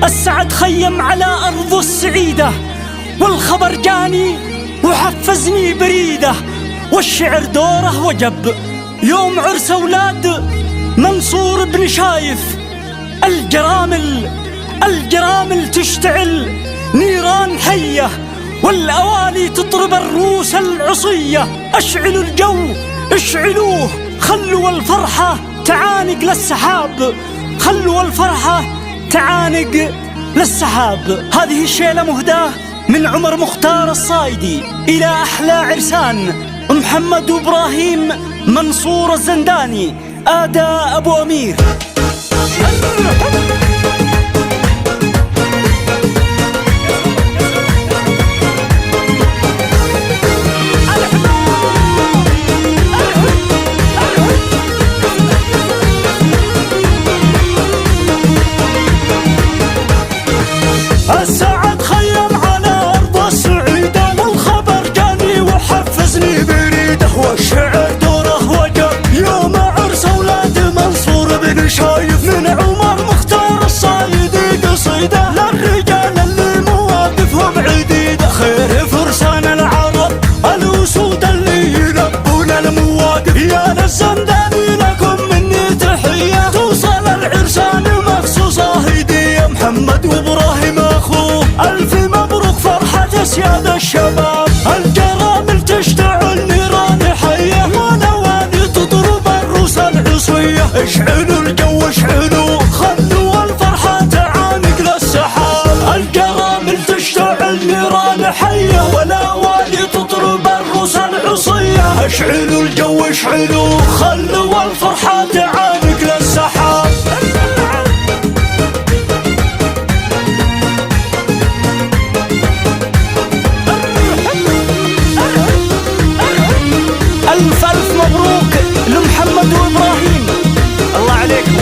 السعد خيم على أرض السعيدة، والخبر جاني وحفزني بريده، والشعر دوره وجب يوم عرس أولاد منصور بن شايف. الجرامل تشتعل نيران حية، والأواني تطرب الروس العصية. أشعلوا الجو اشعلوه، خلوا الفرحة تعانق للسحاب، خلوا الفرحة تعانق للسحاب. هذه الشيلة مهداة من عمر مختار الصايدي إلى أحلى عرسان محمد وإبراهيم منصور الزنداني آداء أبو أمير. السعد خيم على أرض السعيدة، والخبر جاني وحفزني بريده، والشعر دوره وجب يوم عرس أولاد منصور بن شايف. من عمر مختار الصايدي قصيدة للرجال اللي مواقفهم عديدة، خير فرسان العرب الأسود اللي يلبون المواقف. يا للزنداني لكم مني تحية، توصل العرسان مخصوصة هدية. محمد وإبراهيم أخوه ألف مبروك فرحة سياد الشباب. الجرامل تشتعل نيران حية، والأواني تضرب الروس العصية. اشعلوا الجو اشعلوا، خلوا الفرحة تعانق للسحاب. الجرامل تشتعل نيران حية، والأواني تضرب الروس العصية. اشعلوا الجو اشعلوا، خلوا الفرحة تعانق للسحاب. ألف مبروك لمحمد وإبراهيم، الله عليكم.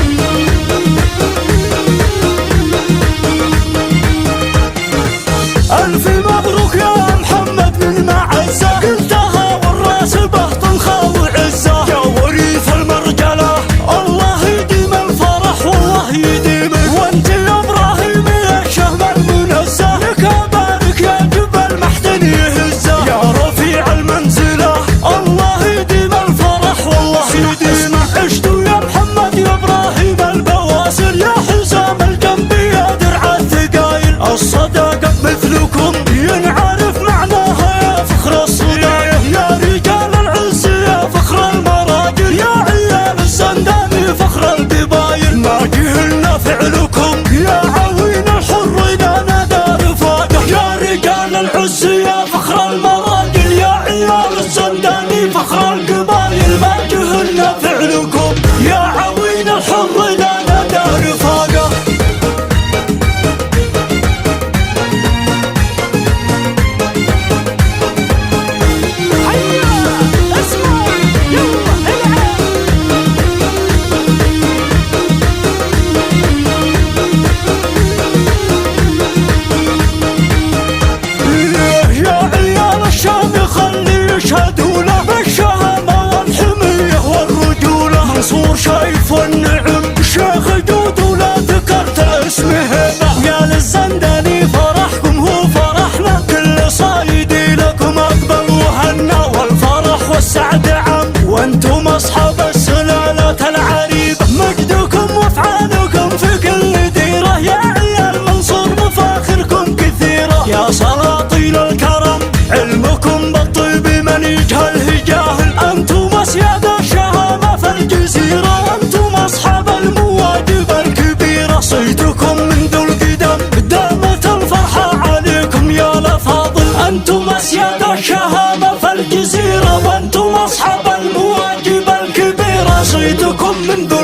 ألف مبروك يا محمد من معزة، قلتها والراس بهطنخة وعزة. يا وريث المرجلة الله يديم الفرح والله يديمك، وانت يا إبراهيم يا الشهم المنزه، لك أبارك يا جبل محتن يهزه. يا رفيع المنزلة الله يديم الفرح والله يديمك. عشتوا يا محمد يا إبراهيم البواسل، يا حزام الجنب يا درع الثقايل. الصداقة مثلكم ينعرف معناها يا فخر الصداقة، يا رجال العز يا فخر المراجل، يا عيال الزنداني فخر القبايل. ما جهلنا فعلكم يا عوين الحر إذا نادى رفاقه، يا رجال العز يا فخر المراجل، يا عيال الزنداني فخر القبايل. ما جهلنا فعلكم يا عوين الحر إذا نادى رفاقه. يا عيال الشام خلي يشهدوا له بالشهامة والحمية والرجولة. منصور شايف والنعم شيخ جود ولا ذكرت اسمه. يا للزنداني فرحكم هو فرحنا، كل صايدي لكم أقبل وهنا، والفرح والسعد عام وانتم أصحاب السلالات العريبة. مجدكم وافعالكم في كل ديرة، يا عيال منصور مفاخركم كثيرة. يا سلاطين الكرم علمكم بالطيب من يجهل جاهل، أنتم أسياد الشهامة في الجزيرة، أنتم أصحاب المواجب الكبيرة. صيتكم من ذو القدم دامت الفرحة عليكم يا الأفاضل، أنتم أسياد الشهامة في الجزيرة، وأنتم أصحاب المواجب الكبيرة. صيتكم من ذو